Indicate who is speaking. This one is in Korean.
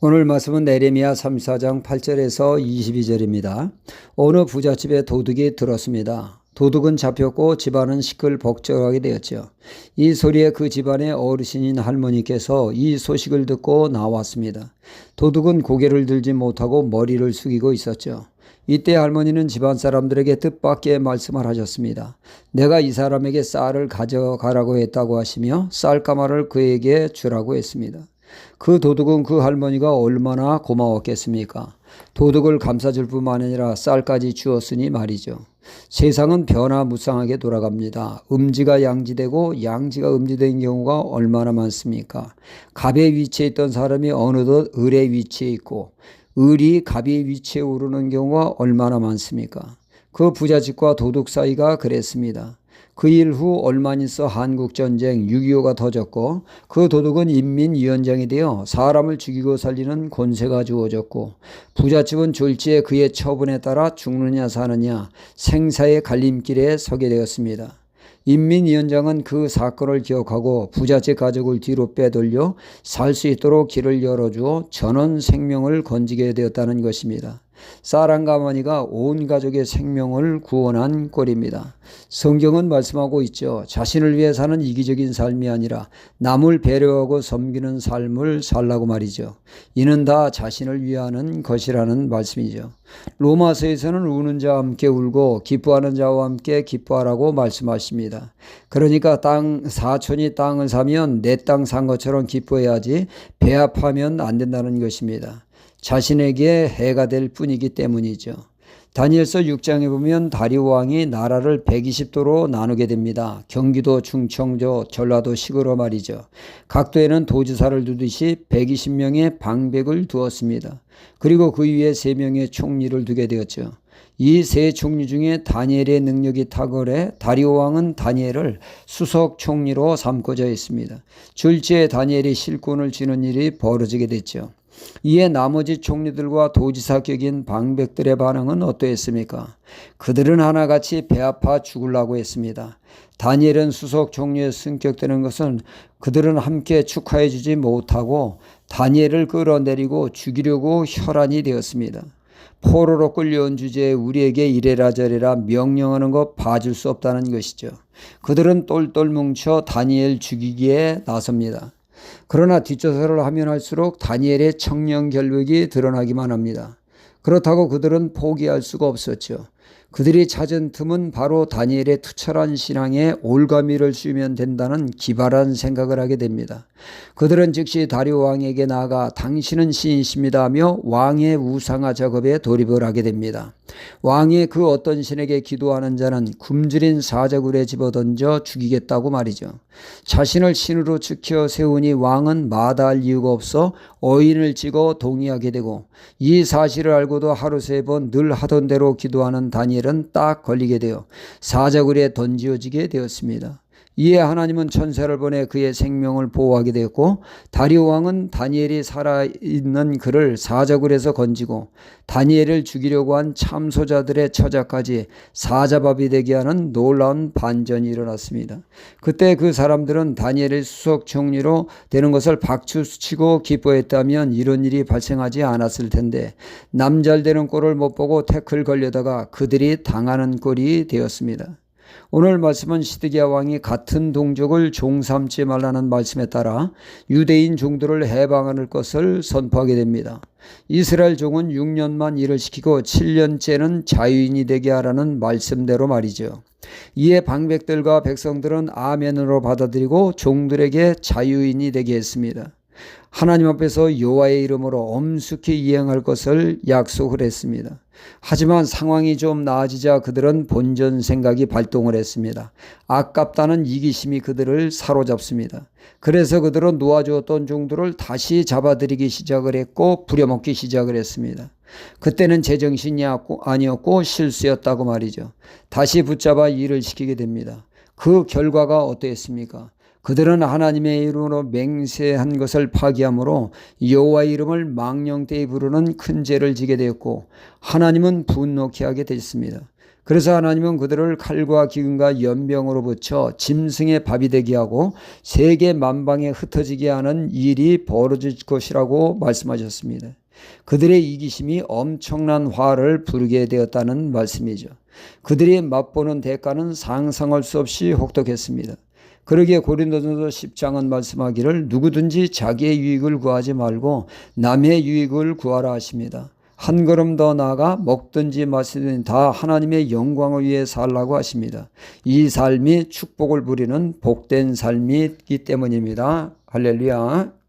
Speaker 1: 오늘 말씀은 예레미야 34장 8절에서 22절입니다. 어느 부잣집에 도둑이 들었습니다. 도둑은 잡혔고 집안은 시끌벅적하게 되었죠. 이 소리에 그 집안의 어르신인 할머니께서 이 소식을 듣고 나왔습니다. 도둑은 고개를 들지 못하고 머리를 숙이고 있었죠. 이때 할머니는 집안 사람들에게 뜻밖의 말씀을 하셨습니다. 내가 이 사람에게 쌀을 가져가라고 했다고 하시며 쌀가마를 그에게 주라고 했습니다. 그 도둑은 그 할머니가 얼마나 고마웠겠습니까? 도둑을 감싸줄 뿐만 아니라 쌀까지 주었으니 말이죠. 세상은 변화무쌍하게 돌아갑니다. 음지가 양지되고 양지가 음지된 경우가 얼마나 많습니까? 갑의 위치에 있던 사람이 어느덧 을의 위치에 있고 을이 갑의 위치에 오르는 경우가 얼마나 많습니까? 그 부잣집과 도둑 사이가 그랬습니다. 그 일 후 얼마 있어 한국전쟁 6.25가 터졌고 그 도둑은 인민위원장이 되어 사람을 죽이고 살리는 권세가 주어졌고 부잣집은 졸지에 그의 처분에 따라 죽느냐 사느냐 생사의 갈림길에 서게 되었습니다. 인민위원장은 그 사건을 기억하고 부잣집 가족을 뒤로 빼돌려 살 수 있도록 길을 열어주어 전원 생명을 건지게 되었다는 것입니다. 쌀 가마니가 온 가족의 생명을 구원한 꼴입니다. 성경은 말씀하고 있죠. 자신을 위해 사는 이기적인 삶이 아니라 남을 배려하고 섬기는 삶을 살라고 말이죠. 이는 다 자신을 위하는 것이라는 말씀이죠. 로마서에서는 우는 자와 함께 울고 기뻐하는 자와 함께 기뻐하라고 말씀하십니다. 그러니까 사촌이 땅을 사면 내 땅 산 것처럼 기뻐해야지 배합하면 안 된다는 것입니다. 자신에게 해가 될 뿐이기 때문이죠. 다니엘서 6장에 보면 다리오 왕이 나라를 120도로 나누게 됩니다. 경기도, 충청도, 전라도, 시골로 말이죠. 각 도에는 도지사를 두듯이 120명의 방백을 두었습니다. 그리고 그 위에 3명의 총리를 두게 되었죠. 이 세 총리 중에 다니엘의 능력이 탁월해 다리오 왕은 다니엘을 수석 총리로 삼고자 했습니다. 졸지에 다니엘이 실권을 쥐는 일이 벌어지게 됐죠. 이에 나머지 총리들과 도지사격인 방백들의 반응은 어떠했습니까? 그들은 하나같이 배아파 죽으려고 했습니다. 다니엘은 수석 총리에 승격되는 것은 그들은 함께 축하해 주지 못하고 다니엘을 끌어내리고 죽이려고 혈안이 되었습니다. 포로로 끌려온 주제에 우리에게 이래라 저래라 명령하는 것 봐줄 수 없다는 것이죠. 그들은 똘똘 뭉쳐 다니엘 죽이기에 나섭니다. 그러나 뒷조사를 하면 할수록 다니엘의 청렴결백이 드러나기만 합니다. 그렇다고 그들은 포기할 수가 없었죠. 그들이 찾은 틈은 바로 다니엘의 투철한 신앙에 올가미를 씌우면 된다는 기발한 생각을 하게 됩니다. 그들은 즉시 다리오 왕에게 나아가 당신은 신이십니다 하며 왕의 우상화 작업에 돌입을 하게 됩니다. 왕이 그 어떤 신에게 기도하는 자는 굶주린 사자굴에 집어던져 죽이겠다고 말이죠. 자신을 신으로 지켜 세우니 왕은 마다할 이유가 없어 어인을 찍어 동의하게 되고 이 사실을 알고도 하루 3번 늘 하던 대로 기도하는 다니엘은 딱 걸리게 되어 사자굴에 던지어지게 되었습니다. 이에 하나님은 천사를 보내 그의 생명을 보호하게 되었고 다리오 왕은 다니엘이 살아있는 그를 사자굴에서 건지고 다니엘을 죽이려고 한 참소자들의 처자까지 사자밥이 되게 하는 놀라운 반전이 일어났습니다. 그때 그 사람들은 다니엘의 수석 총리로 되는 것을 박수치고 기뻐했다면 이런 일이 발생하지 않았을 텐데 남잘되는 꼴을 못 보고 태클 걸려다가 그들이 당하는 꼴이 되었습니다. 오늘 말씀은 시드기야 왕이 같은 동족을 종삼지 말라는 말씀에 따라 유대인 종들을 해방할 것을 선포하게 됩니다. 이스라엘 종은 6년만 일을 시키고 7년째는 자유인이 되게 하라는 말씀대로 말이죠. 이에 방백들과 백성들은 아멘으로 받아들이고 종들에게 자유인이 되게 했습니다. 하나님 앞에서 여호와의 이름으로 엄숙히 이행할 것을 약속을 했습니다. 하지만 상황이 좀 나아지자 그들은 본전 생각이 발동을 했습니다. 아깝다는 이기심이 그들을 사로잡습니다. 그래서 그들은 놓아주었던 종들을 다시 잡아들이기 시작을 했고 부려먹기 시작을 했습니다. 그때는 제정신이 아니었고 실수였다고 말이죠. 다시 붙잡아 일을 시키게 됩니다. 그 결과가 어떠했습니까? 그들은 하나님의 이름으로 맹세한 것을 파기함으로 여호와의 이름을 망령되이 부르는 큰 죄를 지게 되었고 하나님은 분노케 하게 됐습니다. 그래서 하나님은 그들을 칼과 기근과 연병으로 붙여 짐승의 밥이 되게 하고 세계 만방에 흩어지게 하는 일이 벌어질 것이라고 말씀하셨습니다. 그들의 이기심이 엄청난 화를 부르게 되었다는 말씀이죠. 그들이 맛보는 대가는 상상할 수 없이 혹독했습니다. 그러기에 고린도전서 10장은 말씀하기를 누구든지 자기의 유익을 구하지 말고 남의 유익을 구하라 하십니다. 한 걸음 더 나아가 먹든지 마시든지 다 하나님의 영광을 위해 살라고 하십니다. 이 삶이 축복을 부리는 복된 삶이기 때문입니다. 할렐루야.